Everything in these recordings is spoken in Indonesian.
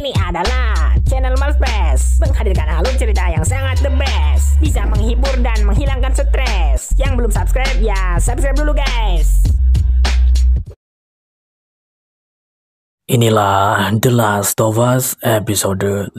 Ini adalah channel Malfest, menghadirkan alur cerita yang sangat the best, bisa menghibur dan menghilangkan stres. Yang belum subscribe ya subscribe dulu guys. Inilah The Last of Us episode 5.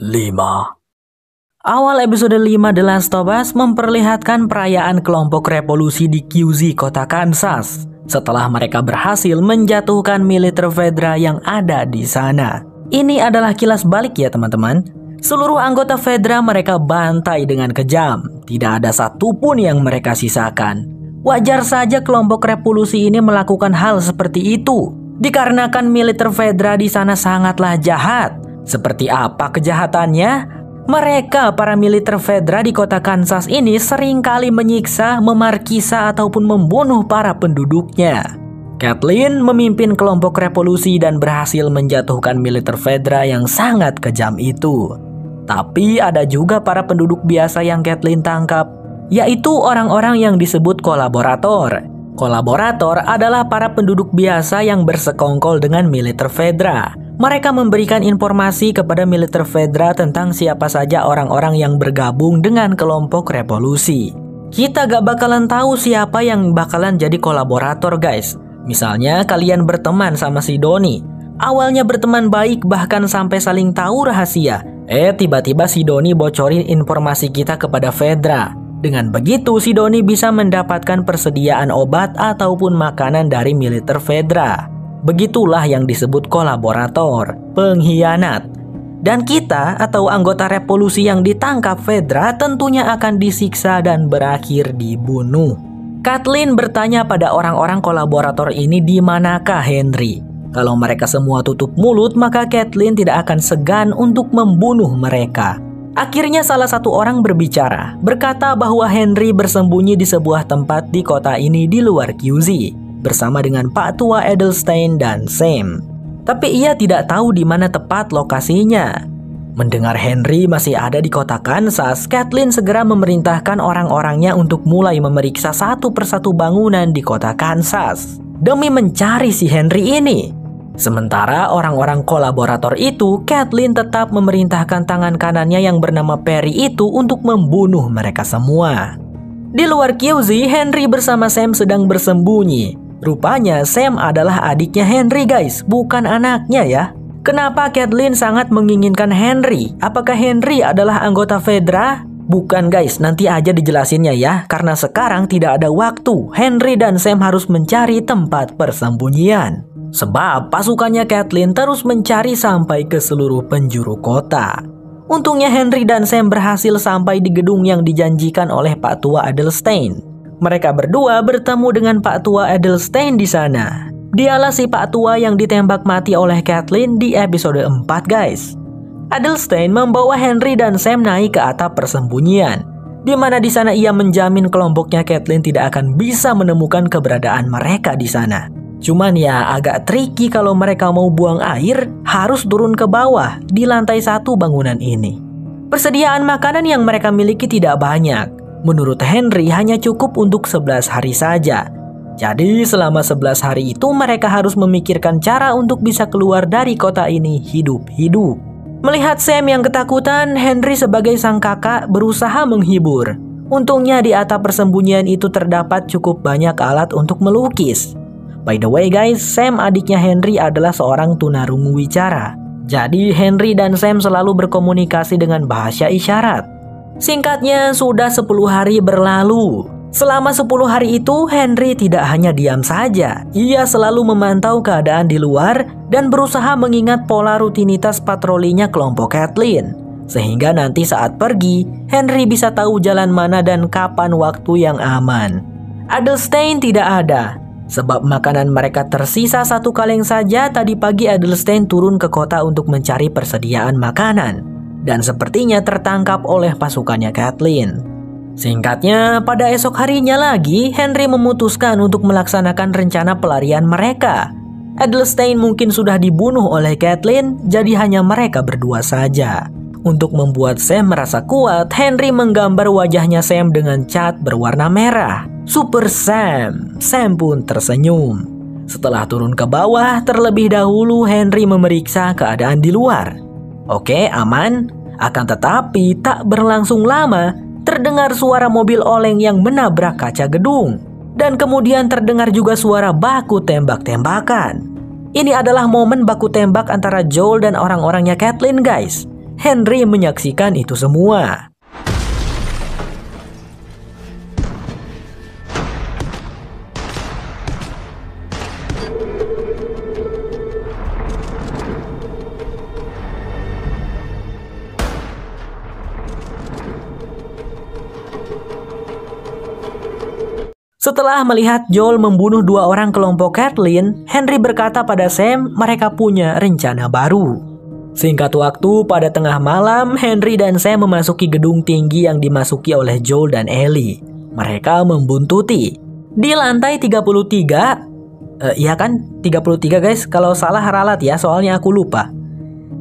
Awal episode 5 The Last of Us memperlihatkan perayaan kelompok revolusi di QZ kota Kansas setelah mereka berhasil menjatuhkan militer Fedra yang ada di sana. Ini adalah kilas balik ya teman-teman. Seluruh anggota Fedra mereka bantai dengan kejam. Tidak ada satupun yang mereka sisakan. Wajar saja kelompok revolusi ini melakukan hal seperti itu, dikarenakan militer Fedra di sana sangatlah jahat. Seperti apa kejahatannya? Mereka, para militer Fedra di kota Kansas ini seringkali menyiksa, memarkisa, ataupun membunuh para penduduknya. Kathleen memimpin kelompok revolusi dan berhasil menjatuhkan militer Fedra yang sangat kejam itu. Tapi ada juga para penduduk biasa yang Kathleen tangkap, yaitu orang-orang yang disebut kolaborator. Kolaborator adalah para penduduk biasa yang bersekongkol dengan militer Fedra. Mereka memberikan informasi kepada militer Fedra tentang siapa saja orang-orang yang bergabung dengan kelompok revolusi. Kita gak bakalan tahu siapa yang bakalan jadi kolaborator guys. Misalnya kalian berteman sama si Doni. Awalnya berteman baik bahkan sampai saling tahu rahasia. Tiba-tiba si Doni bocorin informasi kita kepada Fedra. Dengan begitu si Doni bisa mendapatkan persediaan obat ataupun makanan dari militer Fedra. Begitulah yang disebut kolaborator, pengkhianat. Dan kita atau anggota revolusi yang ditangkap Fedra tentunya akan disiksa dan berakhir dibunuh. Kathleen bertanya pada orang-orang kolaborator ini di manakah Henry. Kalau mereka semua tutup mulut, maka Kathleen tidak akan segan untuk membunuh mereka. Akhirnya salah satu orang berbicara, berkata bahwa Henry bersembunyi di sebuah tempat di kota ini di luar QZ, bersama dengan Pak Tua Edelstein dan Sam. Tapi ia tidak tahu di mana tepat lokasinya. Mendengar Henry masih ada di kota Kansas, Kathleen segera memerintahkan orang-orangnya untuk mulai memeriksa satu persatu bangunan di kota Kansas demi mencari si Henry ini. Sementara orang-orang kolaborator itu, Kathleen tetap memerintahkan tangan kanannya yang bernama Perry itu untuk membunuh mereka semua. Di luar QZ, Henry bersama Sam sedang bersembunyi. Rupanya Sam adalah adiknya Henry guys, bukan anaknya ya. Kenapa Kathleen sangat menginginkan Henry? Apakah Henry adalah anggota Fedra? Bukan guys, nanti aja dijelasinnya ya. Karena sekarang tidak ada waktu. Henry dan Sam harus mencari tempat persembunyian. Sebab pasukannya Kathleen terus mencari sampai ke seluruh penjuru kota. Untungnya Henry dan Sam berhasil sampai di gedung yang dijanjikan oleh Pak Tua Edelstein. Mereka berdua bertemu dengan Pak Tua Edelstein di sana. Dialah si Pak Tua yang ditembak mati oleh Kathleen di episode 4 guys. Edelstein membawa Henry dan Sam naik ke atap persembunyian, di mana di sana ia menjamin kelompoknya Kathleen tidak akan bisa menemukan keberadaan mereka di sana. Cuman ya agak tricky kalau mereka mau buang air harus turun ke bawah di lantai 1 bangunan ini. Persediaan makanan yang mereka miliki tidak banyak. Menurut Henry hanya cukup untuk 11 hari saja. Jadi selama 11 hari itu mereka harus memikirkan cara untuk bisa keluar dari kota ini hidup-hidup. Melihat Sam yang ketakutan, Henry sebagai sang kakak berusaha menghibur. Untungnya di atap persembunyian itu terdapat cukup banyak alat untuk melukis. By the way guys, Sam adiknya Henry adalah seorang tunarungu wicara. Jadi Henry dan Sam selalu berkomunikasi dengan bahasa isyarat. Singkatnya sudah 10 hari berlalu. Selama 10 hari itu, Henry tidak hanya diam saja. Ia selalu memantau keadaan di luar dan berusaha mengingat pola rutinitas patrolinya kelompok Kathleen. Sehingga nanti saat pergi, Henry bisa tahu jalan mana dan kapan waktu yang aman. Edelstein tidak ada. Sebab makanan mereka tersisa 1 kaleng saja, tadi pagi Edelstein turun ke kota untuk mencari persediaan makanan. Dan sepertinya tertangkap oleh pasukannya Kathleen. Singkatnya, pada esok harinya lagi, Henry memutuskan untuk melaksanakan rencana pelarian mereka. Edelstein mungkin sudah dibunuh oleh Kathleen, jadi hanya mereka berdua saja. Untuk membuat Sam merasa kuat, Henry menggambar wajahnya Sam dengan cat berwarna merah. Super Sam. Sam pun tersenyum. Setelah turun ke bawah, terlebih dahulu Henry memeriksa keadaan di luar. Oke, aman. Akan tetapi tak berlangsung lama, terdengar suara mobil oleng yang menabrak kaca gedung. Dan kemudian terdengar juga suara baku tembak-tembakan. Ini adalah momen baku tembak antara Joel dan orang-orangnya Kathleen, guys. Henry menyaksikan itu semua. Setelah melihat Joel membunuh 2 orang kelompok Kathleen, Henry berkata pada Sam mereka punya rencana baru. Singkat waktu, pada tengah malam, Henry dan Sam memasuki gedung tinggi yang dimasuki oleh Joel dan Ellie. Mereka membuntuti. Di lantai 33, iya kan? 33 guys, kalau salah ralat ya, soalnya aku lupa.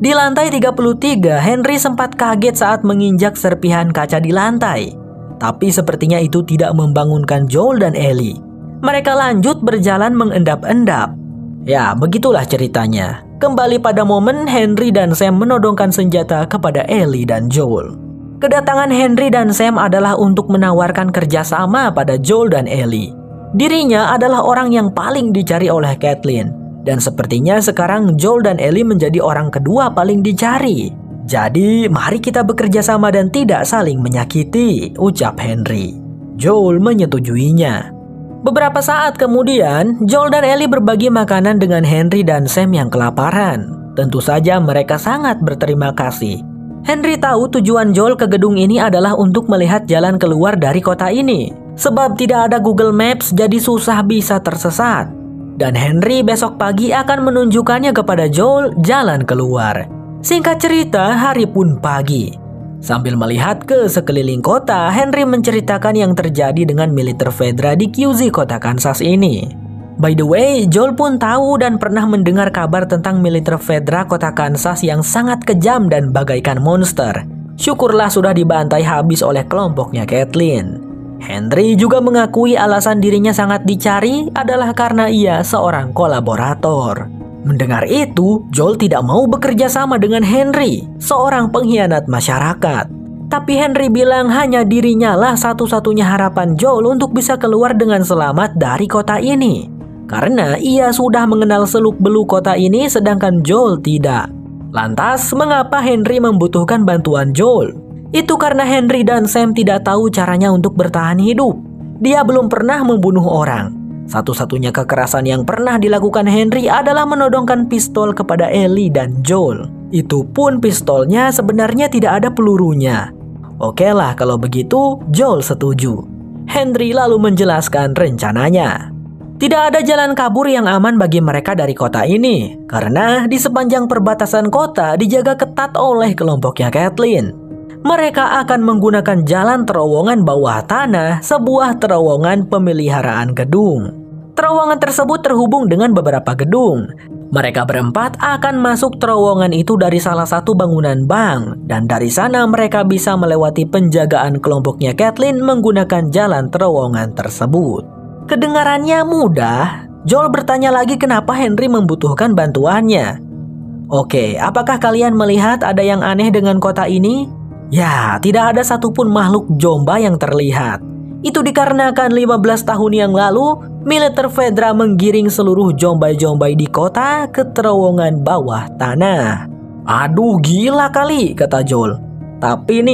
Di lantai 33, Henry sempat kaget saat menginjak serpihan kaca di lantai. Tapi sepertinya itu tidak membangunkan Joel dan Ellie. Mereka lanjut berjalan mengendap-endap. Ya, begitulah ceritanya. Kembali pada momen Henry dan Sam menodongkan senjata kepada Ellie dan Joel. Kedatangan Henry dan Sam adalah untuk menawarkan kerjasama pada Joel dan Ellie. Dirinya adalah orang yang paling dicari oleh Kathleen. Dan sepertinya sekarang Joel dan Ellie menjadi orang kedua paling dicari. Jadi, mari kita bekerja sama dan tidak saling menyakiti, ucap Henry. Joel menyetujuinya. Beberapa saat kemudian, Joel dan Ellie berbagi makanan dengan Henry dan Sam yang kelaparan. Tentu saja mereka sangat berterima kasih. Henry tahu tujuan Joel ke gedung ini adalah untuk melihat jalan keluar dari kota ini. Sebab tidak ada Google Maps, jadi susah bisa tersesat. Dan Henry besok pagi akan menunjukkannya kepada Joel jalan keluar. Singkat cerita, hari pun pagi. Sambil melihat ke sekeliling kota, Henry menceritakan yang terjadi dengan militer Fedra di QZ kota Kansas ini. By the way, Joel pun tahu dan pernah mendengar kabar tentang militer Fedra kota Kansas yang sangat kejam dan bagaikan monster. Syukurlah sudah dibantai habis oleh kelompoknya Kathleen. Henry juga mengakui alasan dirinya sangat dicari adalah karena ia seorang kolaborator. Mendengar itu, Joel tidak mau bekerja sama dengan Henry, seorang pengkhianat masyarakat. Tapi Henry bilang hanya dirinya lah satu-satunya harapan Joel untuk bisa keluar dengan selamat dari kota ini. Karena ia sudah mengenal seluk-beluk kota ini sedangkan Joel tidak. Lantas, mengapa Henry membutuhkan bantuan Joel? Itu karena Henry dan Sam tidak tahu caranya untuk bertahan hidup. Dia belum pernah membunuh orang. Satu-satunya kekerasan yang pernah dilakukan Henry adalah menodongkan pistol kepada Ellie dan Joel. Itu pun pistolnya sebenarnya tidak ada pelurunya. Oke lah kalau begitu, Joel setuju. Henry lalu menjelaskan rencananya. Tidak ada jalan kabur yang aman bagi mereka dari kota ini, karena di sepanjang perbatasan kota dijaga ketat oleh kelompoknya Kathleen. Mereka akan menggunakan jalan terowongan bawah tanah, sebuah terowongan pemeliharaan gedung. Terowongan tersebut terhubung dengan beberapa gedung. Mereka berempat akan masuk terowongan itu dari salah satu bangunan bank, dan dari sana mereka bisa melewati penjagaan kelompoknya Kathleen menggunakan jalan terowongan tersebut. Kedengarannya mudah. Joel bertanya lagi kenapa Henry membutuhkan bantuannya. Oke, apakah kalian melihat ada yang aneh dengan kota ini? Ya, tidak ada satupun makhluk jomba yang terlihat. Itu dikarenakan 15 tahun yang lalu, militer Fedra menggiring seluruh jombai-jombai di kota ke terowongan bawah tanah. Aduh, gila kali, kata Joel. Tapi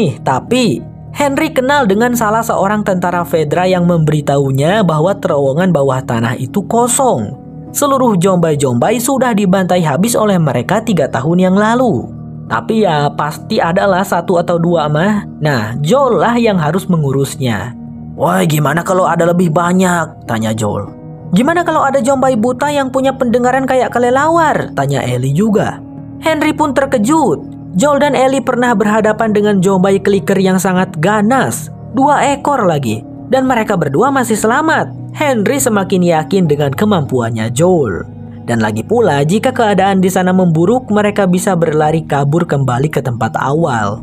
Henry kenal dengan salah seorang tentara Fedra yang memberitahunya bahwa terowongan bawah tanah itu kosong. Seluruh jombai-jombai sudah dibantai habis oleh mereka 3 tahun yang lalu. Tapi ya pasti adalah 1 atau 2 mah. Nah, Joel lah yang harus mengurusnya. Wah, gimana kalau ada lebih banyak? Tanya Joel. Gimana kalau ada jombai buta yang punya pendengaran kayak kelelawar? Tanya Ellie juga. Henry pun terkejut. Joel dan Ellie pernah berhadapan dengan jombai clicker yang sangat ganas. 2 ekor lagi. Dan mereka berdua masih selamat. Henry semakin yakin dengan kemampuannya Joel. Dan lagi pula, jika keadaan di sana memburuk, mereka bisa berlari kabur kembali ke tempat awal.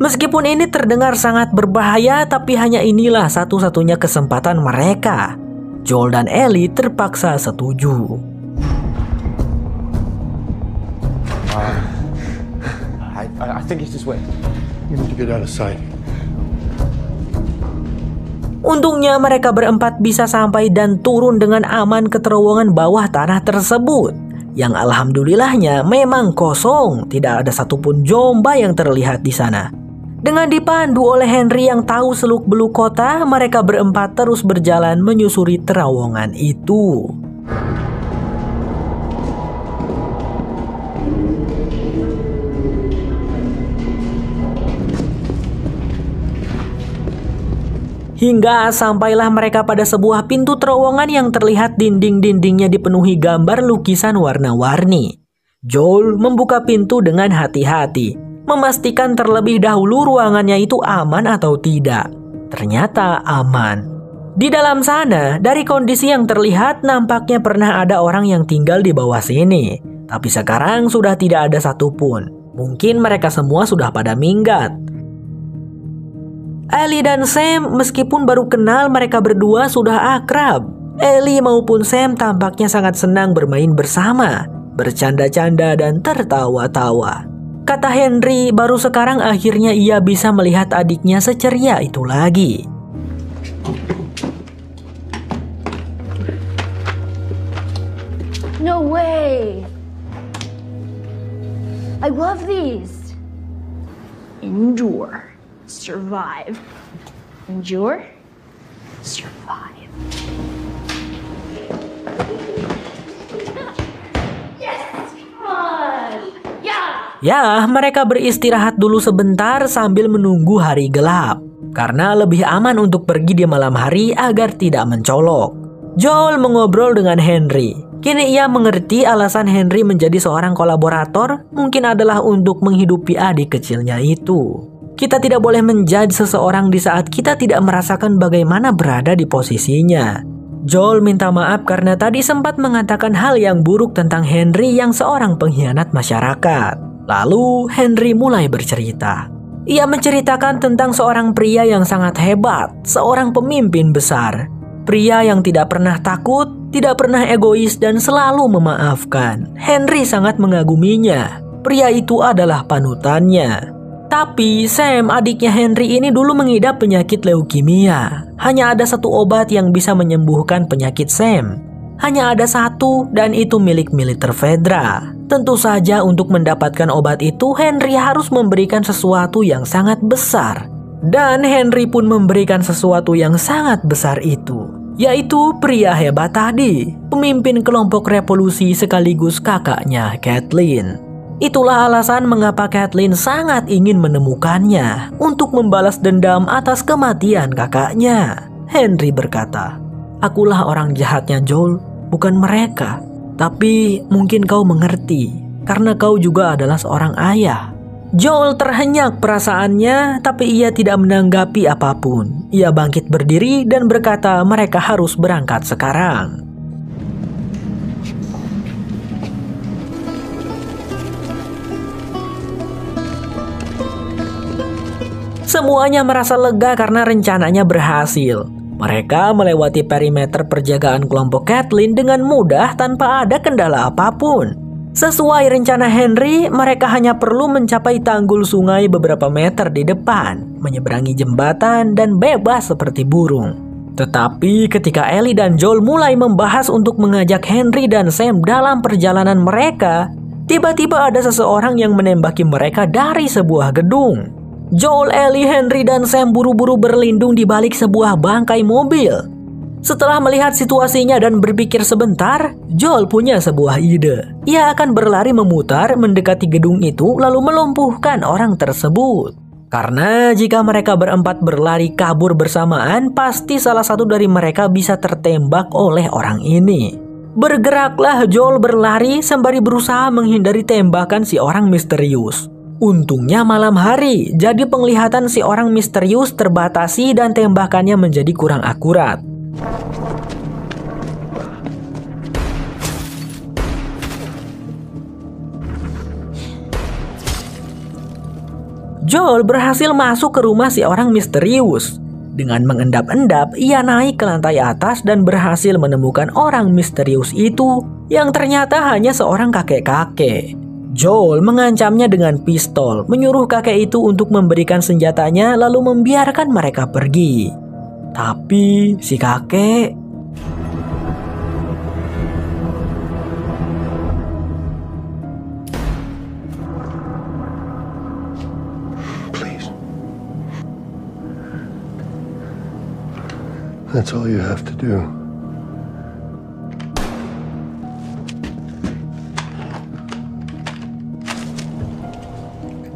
Meskipun ini terdengar sangat berbahaya, tapi hanya inilah satu-satunya kesempatan mereka. Joel dan Ellie terpaksa setuju. I think he's just wet. We need to get out of sight. Untungnya mereka berempat bisa sampai dan turun dengan aman ke terowongan bawah tanah tersebut, yang alhamdulillahnya memang kosong, tidak ada satupun jomba yang terlihat di sana. Dengan dipandu oleh Henry yang tahu seluk-beluk kota, mereka berempat terus berjalan menyusuri terowongan itu. Hingga sampailah mereka pada sebuah pintu terowongan yang terlihat dinding-dindingnya dipenuhi gambar lukisan warna-warni. Joel membuka pintu dengan hati-hati, memastikan terlebih dahulu ruangannya itu aman atau tidak. Ternyata aman. Di dalam sana, dari kondisi yang terlihat nampaknya pernah ada orang yang tinggal di bawah sini. Tapi sekarang sudah tidak ada satupun. Mungkin mereka semua sudah pada minggat. Ellie dan Sam meskipun baru kenal, mereka berdua sudah akrab. Ellie maupun Sam tampaknya sangat senang bermain bersama, bercanda-canda dan tertawa-tawa. Kata Henry, baru sekarang akhirnya ia bisa melihat adiknya seceria itu lagi. No way! I love these. Endure. Survive. Endure. Survive. Yes! Come on! Yeah! Ya, mereka beristirahat dulu sebentar sambil menunggu hari gelap. Karena lebih aman untuk pergi di malam hari agar tidak mencolok. Joel mengobrol dengan Henry. Kini ia mengerti alasan Henry menjadi seorang kolaborator mungkin adalah untuk menghidupi adik kecilnya itu. Kita tidak boleh menjudge seseorang di saat kita tidak merasakan bagaimana berada di posisinya. Joel minta maaf karena tadi sempat mengatakan hal yang buruk tentang Henry yang seorang pengkhianat masyarakat. Lalu Henry mulai bercerita. Ia menceritakan tentang seorang pria yang sangat hebat, seorang pemimpin besar. Pria yang tidak pernah takut, tidak pernah egois dan selalu memaafkan. Henry sangat mengaguminya. Pria itu adalah panutannya. Tapi Sam, adiknya Henry ini dulu mengidap penyakit leukemia. Hanya ada satu obat yang bisa menyembuhkan penyakit Sam. Hanya ada satu dan itu milik militer Fedra. Tentu saja untuk mendapatkan obat itu Henry harus memberikan sesuatu yang sangat besar. Dan Henry pun memberikan sesuatu yang sangat besar itu, yaitu pria hebat tadi, pemimpin kelompok revolusi sekaligus kakaknya Kathleen. Itulah alasan mengapa Kathleen sangat ingin menemukannya untuk membalas dendam atas kematian kakaknya. Henry berkata, "Akulah orang jahatnya Joel, bukan mereka. Tapi mungkin kau mengerti, karena kau juga adalah seorang ayah." Joel terhenyak perasaannya, tapi ia tidak menanggapi apapun. Ia bangkit berdiri dan berkata mereka harus berangkat sekarang. Semuanya merasa lega karena rencananya berhasil. Mereka melewati perimeter perjagaan kelompok Kathleen dengan mudah tanpa ada kendala apapun. Sesuai rencana Henry, mereka hanya perlu mencapai tanggul sungai beberapa meter di depan, menyeberangi jembatan dan bebas seperti burung. Tetapi ketika Ellie dan Joel mulai membahas untuk mengajak Henry dan Sam dalam perjalanan mereka, tiba-tiba ada seseorang yang menembaki mereka dari sebuah gedung. Joel, Ellie, Henry, dan Sam buru-buru berlindung di balik sebuah bangkai mobil. Setelah melihat situasinya dan berpikir sebentar, Joel punya sebuah ide. Ia akan berlari memutar mendekati gedung itu lalu melumpuhkan orang tersebut. Karena jika mereka berempat berlari kabur bersamaan, pasti salah satu dari mereka bisa tertembak oleh orang ini. Bergeraklah Joel berlari sembari berusaha menghindari tembakan si orang misterius. Untungnya malam hari, jadi penglihatan si orang misterius terbatasi dan tembakannya menjadi kurang akurat. Joel berhasil masuk ke rumah si orang misterius. Dengan mengendap-endap, ia naik ke lantai atas dan berhasil menemukan orang misterius itu yang ternyata hanya seorang kakek-kakek. Joel mengancamnya dengan pistol, menyuruh kakek itu untuk memberikan senjatanya lalu membiarkan mereka pergi. Tapi si kakek Please. That's all you have to do.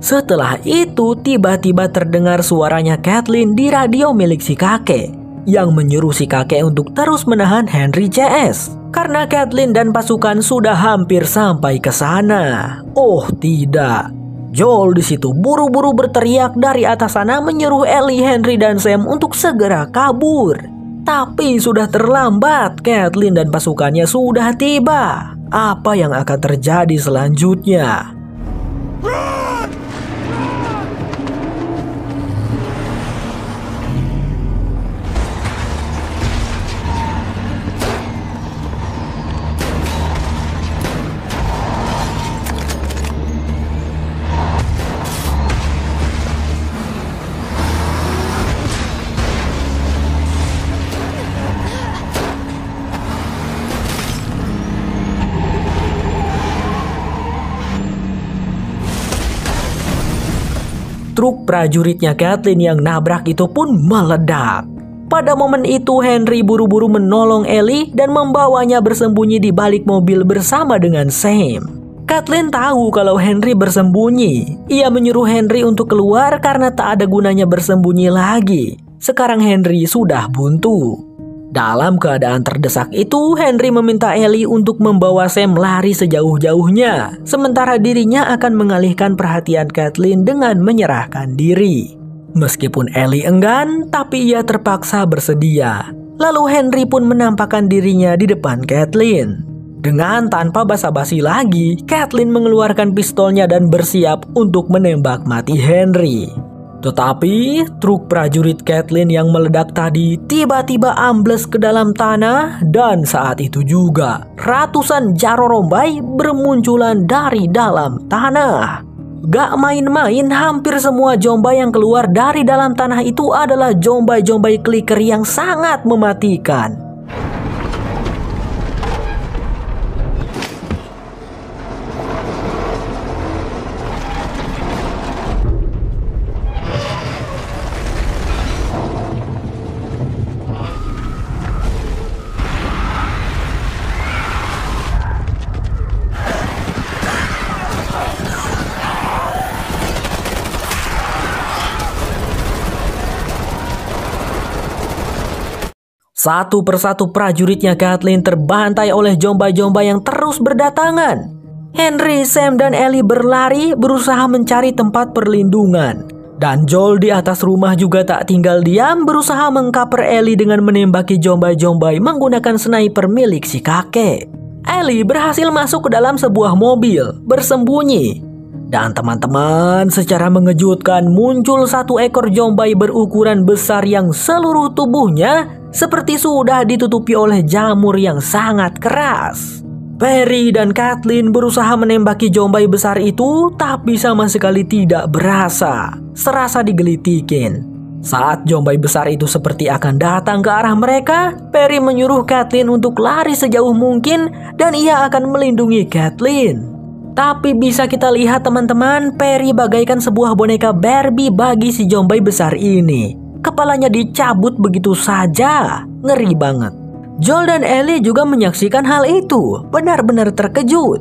Setelah itu tiba-tiba terdengar suaranya Kathleen di radio milik si kakek yang menyuruh si kakek untuk terus menahan Henry CS karena Kathleen dan pasukan sudah hampir sampai ke sana. Oh tidak, Joel di situ buru-buru berteriak dari atas sana menyuruh Ellie, Henry dan Sam untuk segera kabur. Tapi sudah terlambat, Kathleen dan pasukannya sudah tiba. Apa yang akan terjadi selanjutnya? Truk prajuritnya Kathleen yang nabrak itu pun meledak. Pada momen itu Henry buru-buru menolong Ellie dan membawanya bersembunyi di balik mobil bersama dengan Sam. Kathleen tahu kalau Henry bersembunyi. Ia menyuruh Henry untuk keluar karena tak ada gunanya bersembunyi lagi. Sekarang Henry sudah buntu. Dalam keadaan terdesak itu, Henry meminta Ellie untuk membawa Sam lari sejauh-jauhnya, sementara dirinya akan mengalihkan perhatian Kathleen dengan menyerahkan diri. Meskipun Ellie enggan, tapi ia terpaksa bersedia. Lalu Henry pun menampakkan dirinya di depan Kathleen. Dengan tanpa basa-basi lagi, Kathleen mengeluarkan pistolnya dan bersiap untuk menembak mati Henry. Tetapi truk prajurit Kathleen yang meledak tadi tiba-tiba ambles ke dalam tanah dan saat itu juga ratusan Jarorombai bermunculan dari dalam tanah. Gak main-main, hampir semua Jombai yang keluar dari dalam tanah itu adalah Jombai-Jombai clicker yang sangat mematikan. Satu persatu prajuritnya Kathleen terbantai oleh Jombai-Jombai yang terus berdatangan. Henry, Sam, dan Ellie berlari berusaha mencari tempat perlindungan. Dan Joel di atas rumah juga tak tinggal diam berusaha mengkaper Ellie dengan menembaki Jombai-Jombai menggunakan sniper milik si kakek. Ellie berhasil masuk ke dalam sebuah mobil, bersembunyi. Dan teman-teman, secara mengejutkan muncul satu ekor Jombai berukuran besar yang seluruh tubuhnya seperti sudah ditutupi oleh jamur yang sangat keras. Perry dan Kathleen berusaha menembaki Jombai besar itu, tapi sama sekali tidak berasa. Serasa digelitikin. Saat Jombai besar itu seperti akan datang ke arah mereka, Perry menyuruh Kathleen untuk lari sejauh mungkin dan ia akan melindungi Kathleen. Tapi bisa kita lihat teman-teman, Perry bagaikan sebuah boneka Barbie bagi si Jombai besar ini. Kepalanya dicabut begitu saja, ngeri banget. Joel dan Ellie juga menyaksikan hal itu, benar-benar terkejut.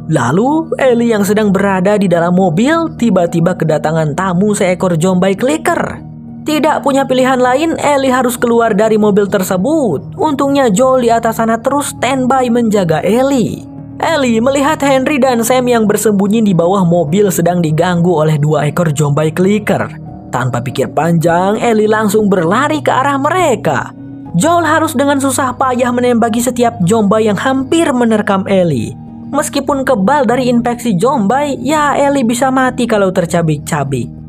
Lalu Ellie yang sedang berada di dalam mobil tiba-tiba kedatangan tamu seekor Jombai clicker. Tidak punya pilihan lain, Ellie harus keluar dari mobil tersebut. Untungnya Joel di atas sana terus standby menjaga Ellie. Ellie melihat Henry dan Sam yang bersembunyi di bawah mobil sedang diganggu oleh dua ekor Jombai clicker. Tanpa pikir panjang, Ellie langsung berlari ke arah mereka. Joel harus dengan susah payah menembaki setiap Jombai yang hampir menerkam Ellie. Meskipun kebal dari infeksi Jombai, ya Ellie bisa mati kalau tercabik-cabik.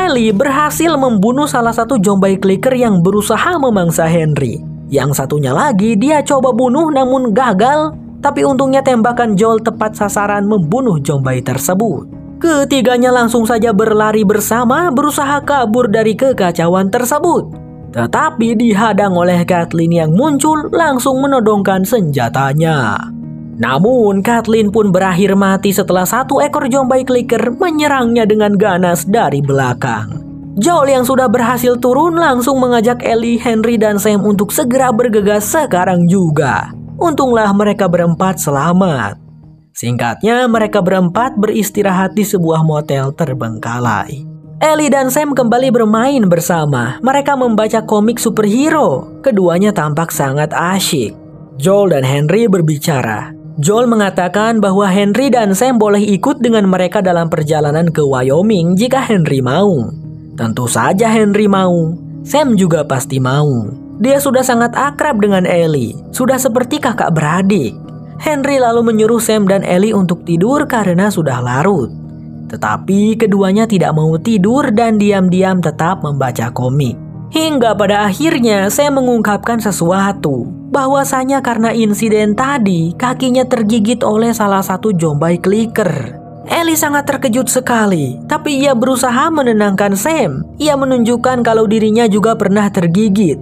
Ellie berhasil membunuh salah satu jombai clicker yang berusaha memangsa Henry. Yang satunya lagi dia coba bunuh namun gagal, tapi untungnya tembakan Joel tepat sasaran membunuh jombai tersebut. Ketiganya langsung saja berlari bersama berusaha kabur dari kekacauan tersebut. Tetapi dihadang oleh Kathleen yang muncul langsung menodongkan senjatanya. Namun Kathleen pun berakhir mati setelah satu ekor jombai clicker menyerangnya dengan ganas dari belakang. Joel yang sudah berhasil turun langsung mengajak Ellie, Henry, dan Sam untuk segera bergegas sekarang juga. Untunglah mereka berempat selamat. Singkatnya mereka berempat beristirahat di sebuah motel terbengkalai. Ellie dan Sam kembali bermain bersama. Mereka membaca komik superhero. Keduanya tampak sangat asyik. Joel dan Henry berbicara. Joel mengatakan bahwa Henry dan Sam boleh ikut dengan mereka dalam perjalanan ke Wyoming jika Henry mau. Tentu saja Henry mau. Sam juga pasti mau. Dia sudah sangat akrab dengan Ellie. Sudah seperti kakak beradik. Henry lalu menyuruh Sam dan Ellie untuk tidur karena sudah larut. Tetapi keduanya tidak mau tidur dan diam-diam tetap membaca komik. Hingga pada akhirnya Sam mengungkapkan sesuatu. Bahwasanya karena insiden tadi kakinya tergigit oleh salah satu jombai clicker. Ellie sangat terkejut sekali, tapi ia berusaha menenangkan Sam. Ia menunjukkan kalau dirinya juga pernah tergigit.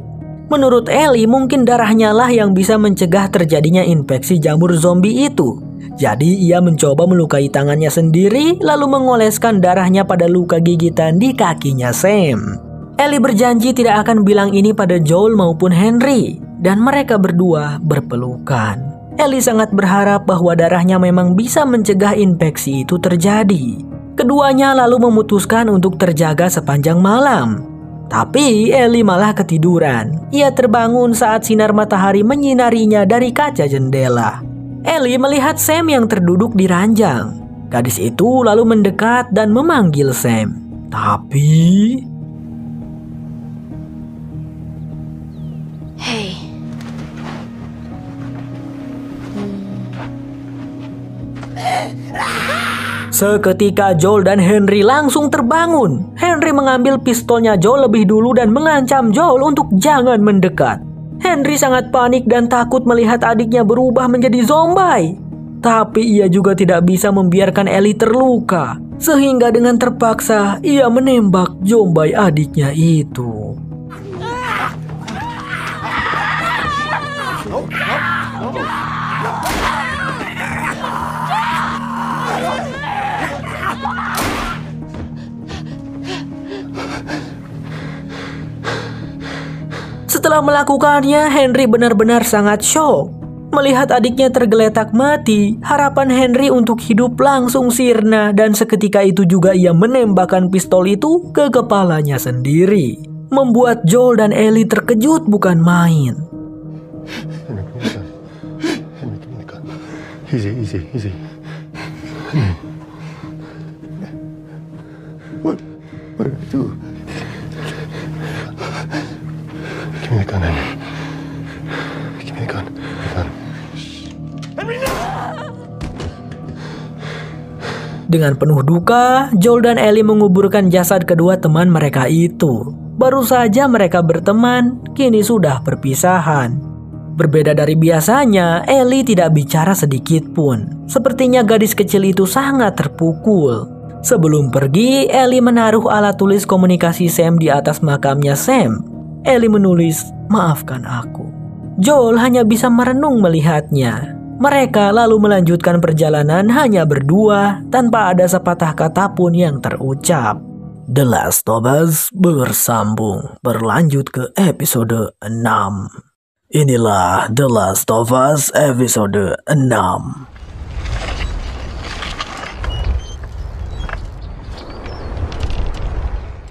Menurut Ellie mungkin darahnya lah yang bisa mencegah terjadinya infeksi jamur zombie itu. Jadi ia mencoba melukai tangannya sendiri lalu mengoleskan darahnya pada luka gigitan di kakinya Sam. Ellie berjanji tidak akan bilang ini pada Joel maupun Henry. Dan mereka berdua berpelukan. Ellie sangat berharap bahwa darahnya memang bisa mencegah infeksi itu terjadi. Keduanya lalu memutuskan untuk terjaga sepanjang malam. Tapi Ellie malah ketiduran. Ia terbangun saat sinar matahari menyinarinya dari kaca jendela. Ellie melihat Sam yang terduduk di ranjang. Gadis itu lalu mendekat dan memanggil Sam. Tapi... Hey. Seketika Joel dan Henry langsung terbangun. Henry mengambil pistolnya Joel lebih dulu dan mengancam Joel untuk jangan mendekat. Henry sangat panik dan takut melihat adiknya berubah menjadi zombie. Tapi ia juga tidak bisa membiarkan Ellie terluka. Sehingga dengan terpaksa ia menembak zombie adiknya itu. Setelah melakukannya, Henry benar-benar sangat shock. Melihat adiknya tergeletak mati, harapan Henry untuk hidup langsung sirna dan seketika itu juga ia menembakkan pistol itu ke kepalanya sendiri. Membuat Joel dan Ellie terkejut bukan main. Easy. What did I do? Give me the gun, Henry. Give me the gun. Henry, no! Dengan penuh duka, Joel dan Ellie menguburkan jasad kedua teman mereka itu. Baru saja mereka berteman, kini sudah perpisahan. Berbeda dari biasanya, Ellie tidak bicara sedikit pun. Sepertinya gadis kecil itu sangat terpukul. Sebelum pergi, Ellie menaruh alat tulis komunikasi Sam di atas makamnya Sam. Ellie menulis, "Maafkan aku." Joel hanya bisa merenung melihatnya. Mereka lalu melanjutkan perjalanan hanya berdua tanpa ada sepatah kata pun yang terucap. The Last of Us bersambung berlanjut ke episode 6. Inilah The Last of Us episode 6.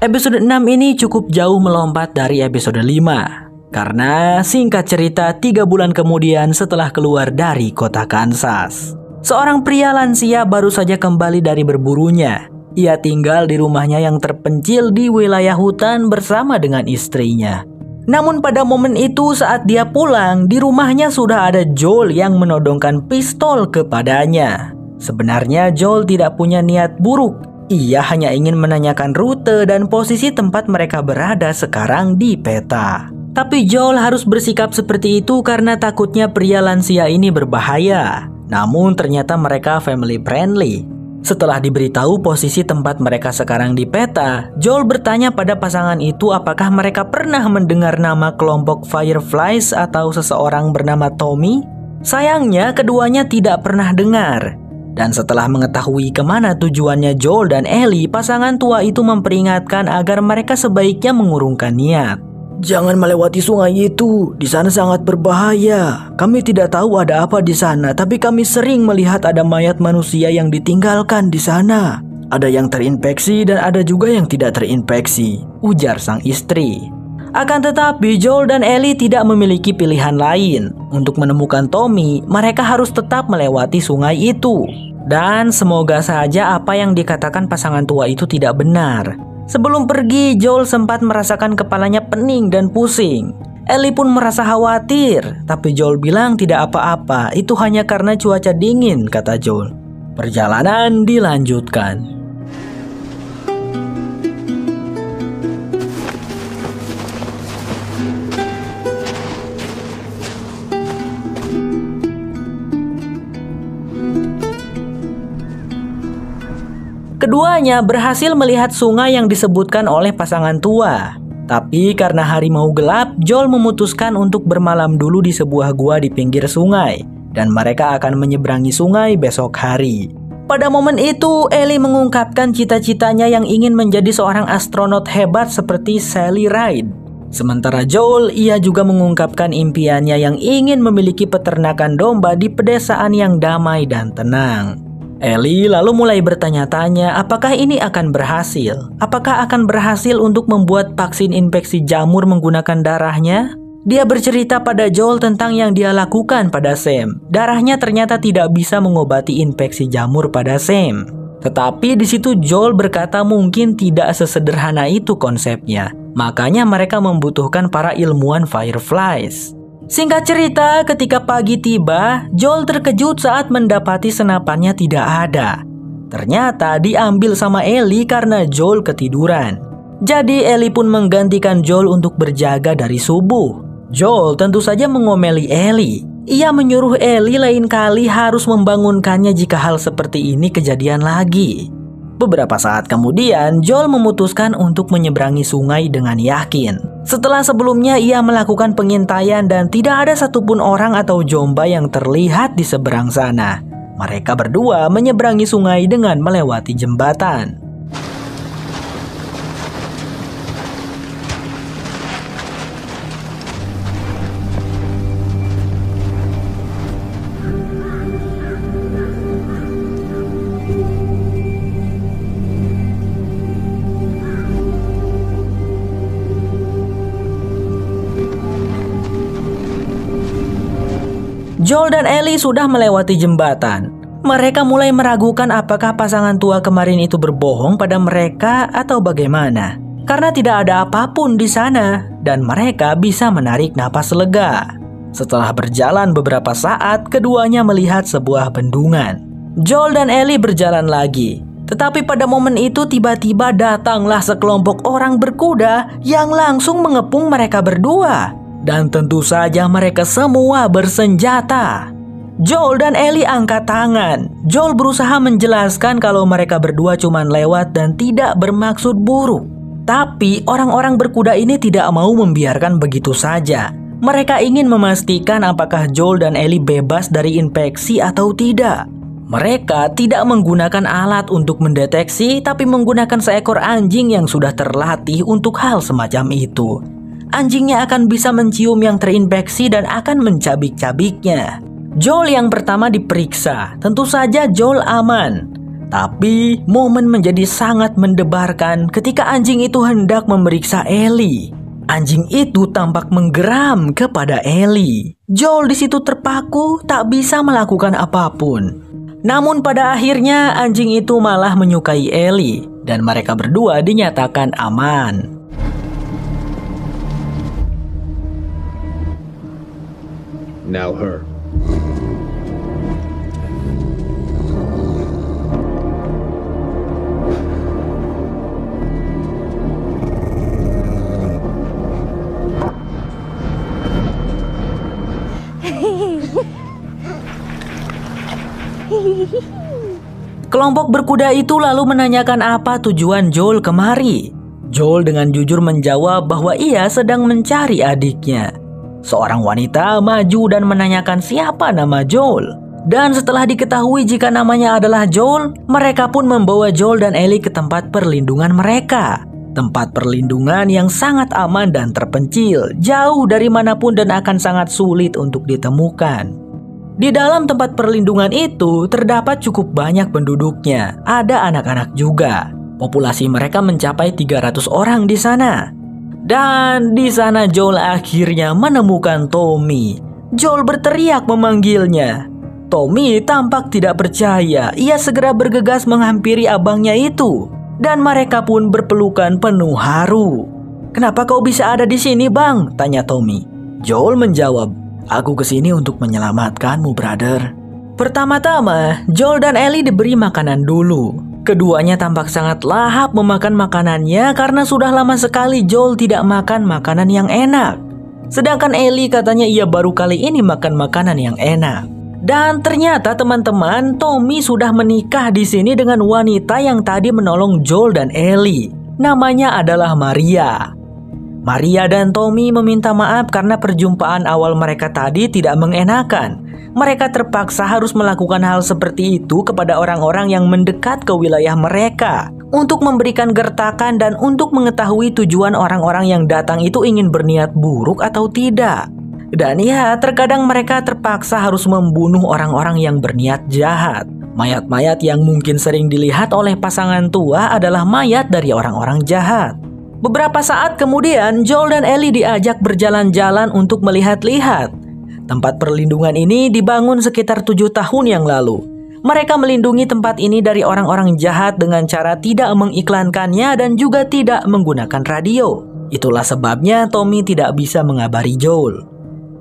Episode 6 ini cukup jauh melompat dari episode 5. Karena singkat cerita 3 bulan kemudian setelah keluar dari kota Kansas, seorang pria lansia baru saja kembali dari berburunya. Ia tinggal di rumahnya yang terpencil di wilayah hutan bersama dengan istrinya. Namun pada momen itu saat dia pulang, di rumahnya sudah ada Joel yang menodongkan pistol kepadanya. Sebenarnya Joel tidak punya niat buruk. Ia hanya ingin menanyakan rute dan posisi tempat mereka berada sekarang di peta. Tapi Joel harus bersikap seperti itu karena takutnya pria lansia ini berbahaya. Namun ternyata mereka family friendly. Setelah diberitahu posisi tempat mereka sekarang di peta, Joel bertanya pada pasangan itu apakah mereka pernah mendengar nama kelompok Fireflies atau seseorang bernama Tommy. Sayangnya keduanya tidak pernah dengar. Dan setelah mengetahui kemana tujuannya Joel dan Ellie, pasangan tua itu memperingatkan agar mereka sebaiknya mengurungkan niat. Jangan melewati sungai itu, di sana sangat berbahaya. Kami tidak tahu ada apa di sana, tapi kami sering melihat ada mayat manusia yang ditinggalkan di sana. Ada yang terinfeksi dan ada juga yang tidak terinfeksi, ujar sang istri. Akan tetapi Joel dan Ellie tidak memiliki pilihan lain. Untuk menemukan Tommy, mereka harus tetap melewati sungai itu. Dan semoga saja apa yang dikatakan pasangan tua itu tidak benar. Sebelum pergi, Joel sempat merasakan kepalanya pening dan pusing. Ellie pun merasa khawatir, tapi Joel bilang tidak apa-apa, itu hanya karena cuaca dingin, kata Joel. Perjalanan dilanjutkan. Keduanya berhasil melihat sungai yang disebutkan oleh pasangan tua. Tapi karena hari mau gelap, Joel memutuskan untuk bermalam dulu di sebuah gua di pinggir sungai. Dan mereka akan menyeberangi sungai besok hari. Pada momen itu, Ellie mengungkapkan cita-citanya yang ingin menjadi seorang astronot hebat seperti Sally Ride. Sementara Joel, ia juga mengungkapkan impiannya yang ingin memiliki peternakan domba di pedesaan yang damai dan tenang. Ellie lalu mulai bertanya-tanya apakah ini akan berhasil. Apakah akan berhasil untuk membuat vaksin infeksi jamur menggunakan darahnya? Dia bercerita pada Joel tentang yang dia lakukan pada Sam. Darahnya ternyata tidak bisa mengobati infeksi jamur pada Sam. Tetapi di situ Joel berkata mungkin tidak sesederhana itu konsepnya. Makanya mereka membutuhkan para ilmuwan Fireflies. Singkat cerita, ketika pagi tiba, Joel terkejut saat mendapati senapannya tidak ada. Ternyata diambil sama Ellie karena Joel ketiduran. Jadi Ellie pun menggantikan Joel untuk berjaga dari subuh. Joel tentu saja mengomeli Ellie. Ia menyuruh Ellie lain kali harus membangunkannya jika hal seperti ini kejadian lagi. Beberapa saat kemudian, Joel memutuskan untuk menyeberangi sungai dengan yakin. Setelah sebelumnya ia melakukan pengintaian dan tidak ada satupun orang atau jomba yang terlihat di seberang sana. Mereka berdua menyeberangi sungai dengan melewati jembatan. Joel dan Ellie sudah melewati jembatan. Mereka mulai meragukan apakah pasangan tua kemarin itu berbohong pada mereka atau bagaimana. Karena tidak ada apapun di sana dan mereka bisa menarik napas lega. Setelah berjalan beberapa saat, keduanya melihat sebuah bendungan. Joel dan Ellie berjalan lagi. Tetapi pada momen itu tiba-tiba datanglah sekelompok orang berkuda yang langsung mengepung mereka berdua. Dan tentu saja mereka semua bersenjata. Joel dan Ellie angkat tangan. Joel berusaha menjelaskan kalau mereka berdua cuma lewat dan tidak bermaksud buruk. Tapi orang-orang berkuda ini tidak mau membiarkan begitu saja. Mereka ingin memastikan apakah Joel dan Ellie bebas dari infeksi atau tidak. Mereka tidak menggunakan alat untuk mendeteksi, tapi menggunakan seekor anjing yang sudah terlatih untuk hal semacam itu. Anjingnya akan bisa mencium yang terinfeksi dan akan mencabik-cabiknya. Joel yang pertama diperiksa. Tentu saja Joel aman. Tapi momen menjadi sangat mendebarkan ketika anjing itu hendak memeriksa Ellie. Anjing itu tampak menggeram kepada Ellie. Joel di situ terpaku, tak bisa melakukan apapun. Namun pada akhirnya anjing itu malah menyukai Ellie dan mereka berdua dinyatakan aman. Now her. Kelompok berkuda itu lalu menanyakan apa tujuan Joel kemari. Joel dengan jujur menjawab bahwa ia sedang mencari adiknya. Seorang wanita maju dan menanyakan siapa nama Joel. Dan setelah diketahui jika namanya adalah Joel, mereka pun membawa Joel dan Ellie ke tempat perlindungan mereka. Tempat perlindungan yang sangat aman dan terpencil, jauh dari manapun dan akan sangat sulit untuk ditemukan. Di dalam tempat perlindungan itu terdapat cukup banyak penduduknya, ada anak-anak juga. Populasi mereka mencapai 300 orang di sana. Dan di sana Joel akhirnya menemukan Tommy. Joel berteriak memanggilnya. Tommy tampak tidak percaya. Ia segera bergegas menghampiri abangnya itu. Dan mereka pun berpelukan penuh haru. "Kenapa kau bisa ada di sini, Bang?" tanya Tommy. Joel menjawab, "Aku kesini untuk menyelamatkanmu, brother." Pertama-tama, Joel dan Ellie diberi makanan dulu. Keduanya tampak sangat lahap memakan makanannya karena sudah lama sekali Joel tidak makan makanan yang enak. Sedangkan Ellie katanya ia baru kali ini makan makanan yang enak. Dan ternyata teman-teman, Tommy sudah menikah di sini dengan wanita yang tadi menolong Joel dan Ellie. Namanya adalah Maria. Maria dan Tommy meminta maaf karena perjumpaan awal mereka tadi tidak mengenakan. Mereka terpaksa harus melakukan hal seperti itu kepada orang-orang yang mendekat ke wilayah mereka untuk memberikan gertakan dan untuk mengetahui tujuan orang-orang yang datang itu ingin berniat buruk atau tidak. Dan ya, terkadang mereka terpaksa harus membunuh orang-orang yang berniat jahat. Mayat-mayat yang mungkin sering dilihat oleh pasangan tua adalah mayat dari orang-orang jahat. Beberapa saat kemudian, Joel dan Ellie diajak berjalan-jalan untuk melihat-lihat. Tempat perlindungan ini dibangun sekitar 7 tahun yang lalu. Mereka melindungi tempat ini dari orang-orang jahat dengan cara tidak mengiklankannya dan juga tidak menggunakan radio. Itulah sebabnya Tommy tidak bisa mengabari Joel.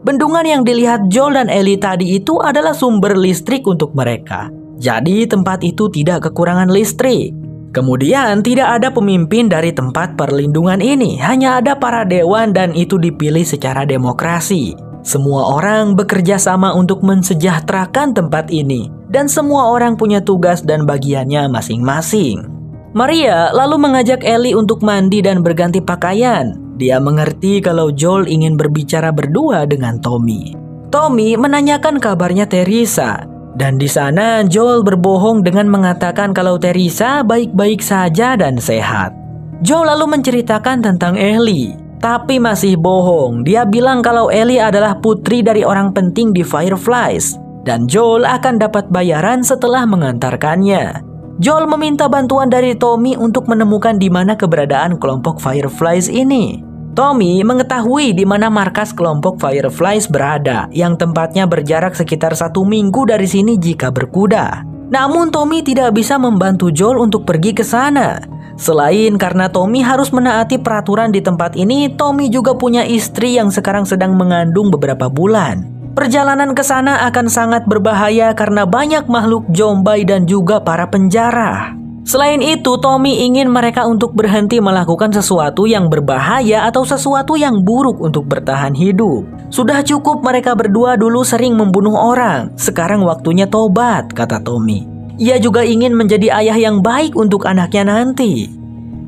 Bendungan yang dilihat Joel dan Ellie tadi itu adalah sumber listrik untuk mereka. Jadi tempat itu tidak kekurangan listrik. Kemudian tidak ada pemimpin dari tempat perlindungan ini, hanya ada para dewan dan itu dipilih secara demokrasi. Semua orang bekerja sama untuk mensejahterakan tempat ini dan semua orang punya tugas dan bagiannya masing-masing. Maria lalu mengajak Ellie untuk mandi dan berganti pakaian. Dia mengerti kalau Joel ingin berbicara berdua dengan Tommy. Tommy menanyakan kabarnya Teresa. Dan di sana Joel berbohong dengan mengatakan kalau Teresa baik-baik saja dan sehat. Joel lalu menceritakan tentang Ellie, tapi masih bohong. Dia bilang kalau Ellie adalah putri dari orang penting di Fireflies dan Joel akan dapat bayaran setelah mengantarkannya. Joel meminta bantuan dari Tommy untuk menemukan di mana keberadaan kelompok Fireflies ini. Tommy mengetahui di mana markas kelompok Fireflies berada, yang tempatnya berjarak sekitar 1 minggu dari sini jika berkuda. Namun Tommy tidak bisa membantu Joel untuk pergi ke sana. Selain karena Tommy harus menaati peraturan di tempat ini, Tommy juga punya istri yang sekarang sedang mengandung beberapa bulan. Perjalanan ke sana akan sangat berbahaya karena banyak makhluk zombie dan juga para penjara. Selain itu, Tommy ingin mereka untuk berhenti melakukan sesuatu yang berbahaya atau sesuatu yang buruk untuk bertahan hidup. Sudah cukup mereka berdua dulu sering membunuh orang. Sekarang waktunya tobat, kata Tommy. Ia juga ingin menjadi ayah yang baik untuk anaknya nanti.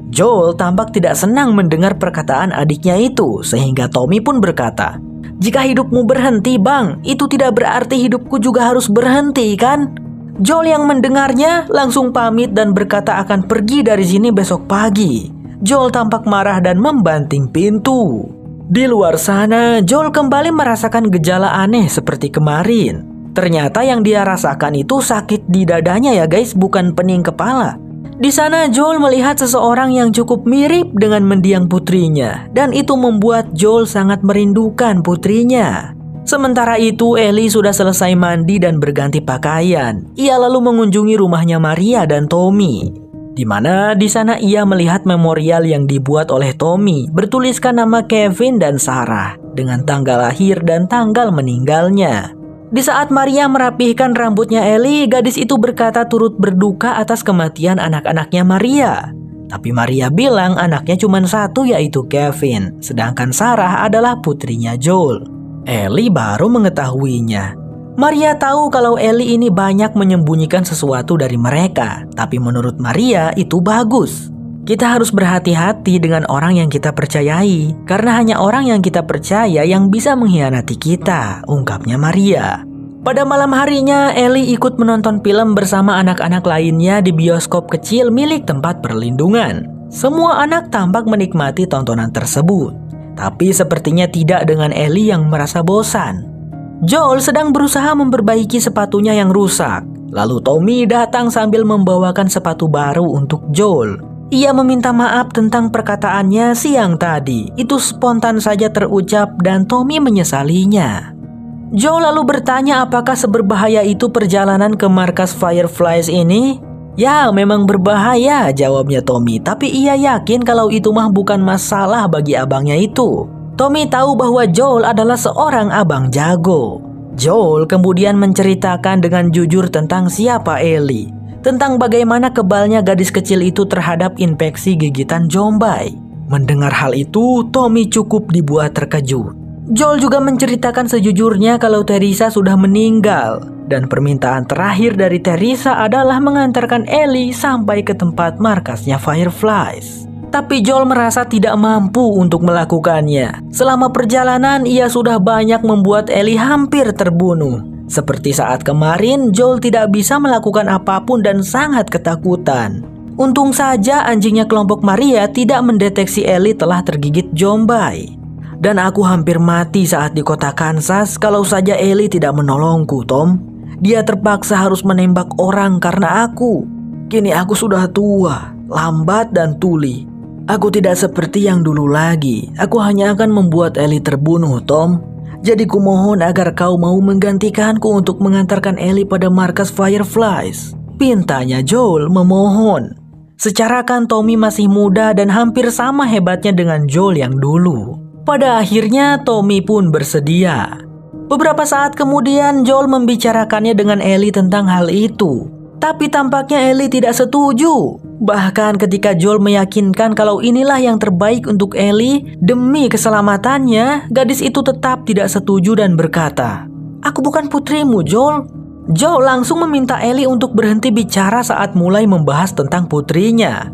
Joel tampak tidak senang mendengar perkataan adiknya itu, sehingga Tommy pun berkata, "Jika hidupmu berhenti, Bang, itu tidak berarti hidupku juga harus berhenti, kan?" Joel yang mendengarnya langsung pamit dan berkata akan pergi dari sini besok pagi. Joel tampak marah dan membanting pintu. Di luar sana, Joel kembali merasakan gejala aneh seperti kemarin. Ternyata yang dia rasakan itu sakit di dadanya ya guys, bukan pening kepala. Di sana Joel melihat seseorang yang cukup mirip dengan mendiang putrinya, dan itu membuat Joel sangat merindukan putrinya. Sementara itu, Ellie sudah selesai mandi dan berganti pakaian. Ia lalu mengunjungi rumahnya Maria dan Tommy, di mana di sana ia melihat memorial yang dibuat oleh Tommy bertuliskan nama Kevin dan Sarah dengan tanggal lahir dan tanggal meninggalnya. Di saat Maria merapihkan rambutnya Ellie, gadis itu berkata turut berduka atas kematian anak-anaknya Maria. Tapi Maria bilang anaknya cuma satu, yaitu Kevin, sedangkan Sarah adalah putrinya Joel. Ellie baru mengetahuinya. Maria tahu kalau Ellie ini banyak menyembunyikan sesuatu dari mereka, tapi menurut Maria itu bagus. Kita harus berhati-hati dengan orang yang kita percayai, karena hanya orang yang kita percaya yang bisa mengkhianati kita, ungkapnya Maria. Pada malam harinya, Ellie ikut menonton film bersama anak-anak lainnya di bioskop kecil milik tempat perlindungan. Semua anak tampak menikmati tontonan tersebut, tapi sepertinya tidak dengan Ellie yang merasa bosan. Joel sedang berusaha memperbaiki sepatunya yang rusak. Lalu Tommy datang sambil membawakan sepatu baru untuk Joel. Ia meminta maaf tentang perkataannya siang tadi. Itu spontan saja terucap dan Tommy menyesalinya. Joel lalu bertanya apakah seberbahaya itu perjalanan ke markas Fireflies ini? Ya, memang berbahaya, jawabnya Tommy. Tapi ia yakin kalau itu mah bukan masalah bagi abangnya itu. Tommy tahu bahwa Joel adalah seorang abang jago. Joel kemudian menceritakan dengan jujur tentang siapa Ellie, tentang bagaimana kebalnya gadis kecil itu terhadap infeksi gigitan Jombai. Mendengar hal itu, Tommy cukup dibuat terkejut. Joel juga menceritakan sejujurnya kalau Teresa sudah meninggal, dan permintaan terakhir dari Teresa adalah mengantarkan Ellie sampai ke tempat markasnya Fireflies. Tapi Joel merasa tidak mampu untuk melakukannya. Selama perjalanan, ia sudah banyak membuat Ellie hampir terbunuh. Seperti saat kemarin, Joel tidak bisa melakukan apapun dan sangat ketakutan. Untung saja anjingnya kelompok Maria tidak mendeteksi Ellie telah tergigit Jombai. Dan aku hampir mati saat di kota Kansas kalau saja Ellie tidak menolongku, Tom. Dia terpaksa harus menembak orang karena aku. Kini aku sudah tua, lambat dan tuli. Aku tidak seperti yang dulu lagi. Aku hanya akan membuat Ellie terbunuh, Tom. Jadi kumohon agar kau mau menggantikanku untuk mengantarkan Ellie pada markas Fireflies. Pintanya Joel memohon. Secara kan Tommy masih muda dan hampir sama hebatnya dengan Joel yang dulu. Pada akhirnya Tommy pun bersedia. Beberapa saat kemudian Joel membicarakannya dengan Ellie tentang hal itu. Tapi tampaknya Ellie tidak setuju. Bahkan ketika Joel meyakinkan kalau inilah yang terbaik untuk Ellie demi keselamatannya, gadis itu tetap tidak setuju dan berkata, "Aku bukan putrimu, Joel." Joel langsung meminta Ellie untuk berhenti bicara saat mulai membahas tentang putrinya.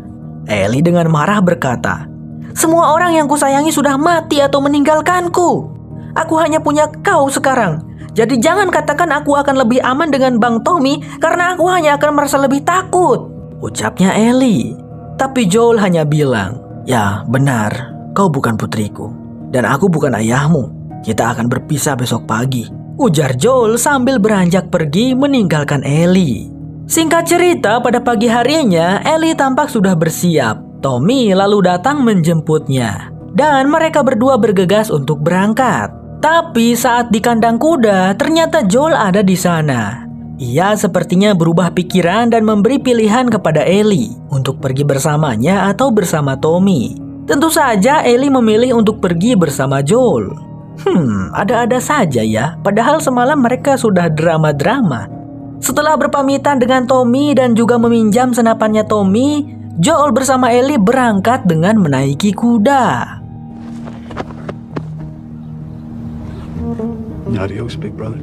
Ellie dengan marah berkata, "Semua orang yang kusayangi sudah mati atau meninggalkanku. Aku hanya punya kau sekarang. Jadi jangan katakan aku akan lebih aman dengan Bang Tommy karena aku hanya akan merasa lebih takut," ucapnya Ellie. Tapi Joel hanya bilang, "Ya benar, kau bukan putriku. Dan aku bukan ayahmu. Kita akan berpisah besok pagi," ujar Joel sambil beranjak pergi meninggalkan Ellie. Singkat cerita, pada pagi harinya Ellie tampak sudah bersiap. Tommy lalu datang menjemputnya. Dan mereka berdua bergegas untuk berangkat. Tapi saat di kandang kuda, ternyata Joel ada di sana. Ia sepertinya berubah pikiran dan memberi pilihan kepada Ellie untuk pergi bersamanya atau bersama Tommy. Tentu saja Ellie memilih untuk pergi bersama Joel. Ada-ada saja ya, padahal semalam mereka sudah drama-drama. Setelah berpamitan dengan Tommy dan juga meminjam senapannya Tommy, Joel bersama Ellie berangkat dengan menaiki kuda. Adios, big brother.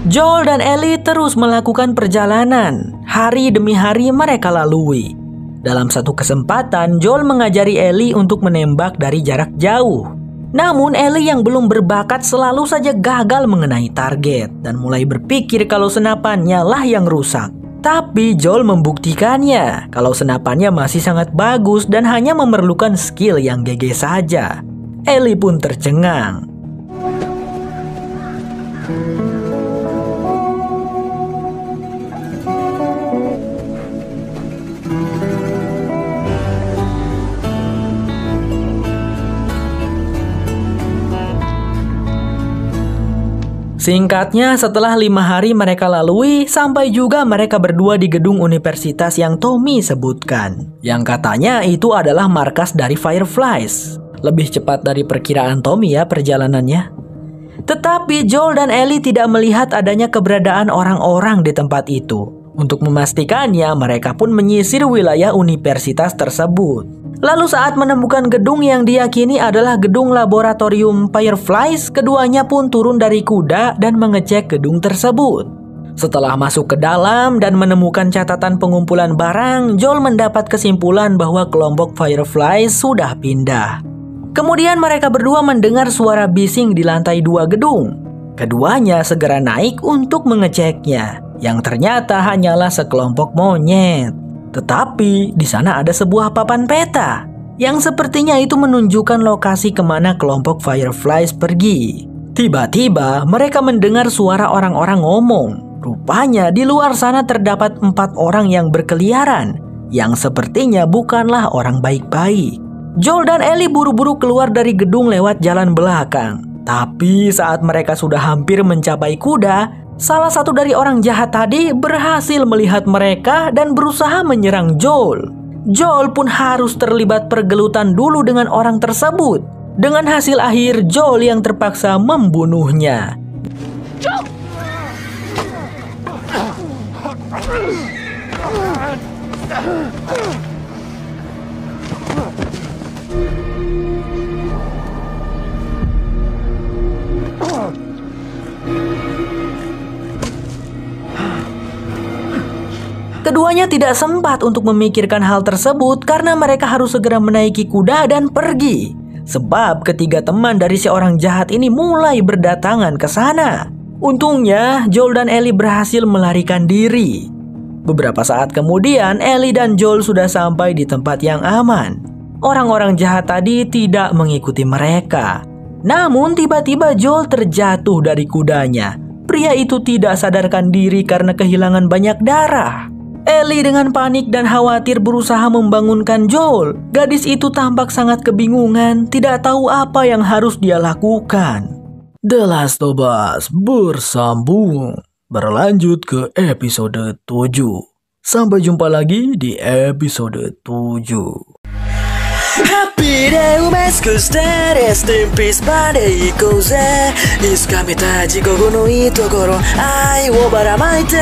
Joel dan Ellie terus melakukan perjalanan. Hari demi hari mereka lalui. Dalam satu kesempatan, Joel mengajari Ellie untuk menembak dari jarak jauh. Namun Ellie yang belum berbakat selalu saja gagal mengenai target dan mulai berpikir kalau senapannya lah yang rusak. Tapi Joel membuktikannya kalau senapannya masih sangat bagus dan hanya memerlukan skill yang GG saja. Ellie pun tercengang. Singkatnya, setelah 5 hari mereka lalui, sampai juga mereka berdua di gedung universitas yang Tommy sebutkan. Yang katanya itu adalah markas dari Fireflies. Lebih cepat dari perkiraan Tommy ya perjalanannya. Tetapi Joel dan Ellie tidak melihat adanya keberadaan orang-orang di tempat itu. Untuk memastikannya, mereka pun menyisir wilayah universitas tersebut. Lalu saat menemukan gedung yang diyakini adalah gedung laboratorium Fireflies, keduanya pun turun dari kuda dan mengecek gedung tersebut. Setelah masuk ke dalam dan menemukan catatan pengumpulan barang, Joel mendapat kesimpulan bahwa kelompok Fireflies sudah pindah. Kemudian mereka berdua mendengar suara bising di lantai 2 gedung. Keduanya segera naik untuk mengeceknya, yang ternyata hanyalah sekelompok monyet. Tetapi di sana ada sebuah papan peta, yang sepertinya itu menunjukkan lokasi kemana kelompok Fireflies pergi. Tiba-tiba mereka mendengar suara orang-orang ngomong. Rupanya di luar sana terdapat 4 orang yang berkeliaran, yang sepertinya bukanlah orang baik-baik. Joel dan Ellie buru-buru keluar dari gedung lewat jalan belakang. Tapi saat mereka sudah hampir mencapai kuda, salah satu dari orang jahat tadi berhasil melihat mereka dan berusaha menyerang Joel. Joel pun harus terlibat pergelutan dulu dengan orang tersebut. Dengan hasil akhir, Joel yang terpaksa membunuhnya. Joel! Keduanya tidak sempat untuk memikirkan hal tersebut karena mereka harus segera menaiki kuda dan pergi. Sebab ketiga teman dari si orang jahat ini mulai berdatangan ke sana. Untungnya, Joel dan Ellie berhasil melarikan diri. Beberapa saat kemudian, Ellie dan Joel sudah sampai di tempat yang aman. Orang-orang jahat tadi tidak mengikuti mereka. Namun tiba-tiba Joel terjatuh dari kudanya. Pria itu tidak sadarkan diri karena kehilangan banyak darah. Ellie dengan panik dan khawatir berusaha membangunkan Joel. Gadis itu tampak sangat kebingungan, tidak tahu apa yang harus dia lakukan. The Last of Us bersambung, berlanjut ke episode 7. Sampai jumpa lagi di episode 7. ハッピーで埋め尽くしてレストインピースまで行こうぜいつか見たい地獄のいいところ愛をばらまいて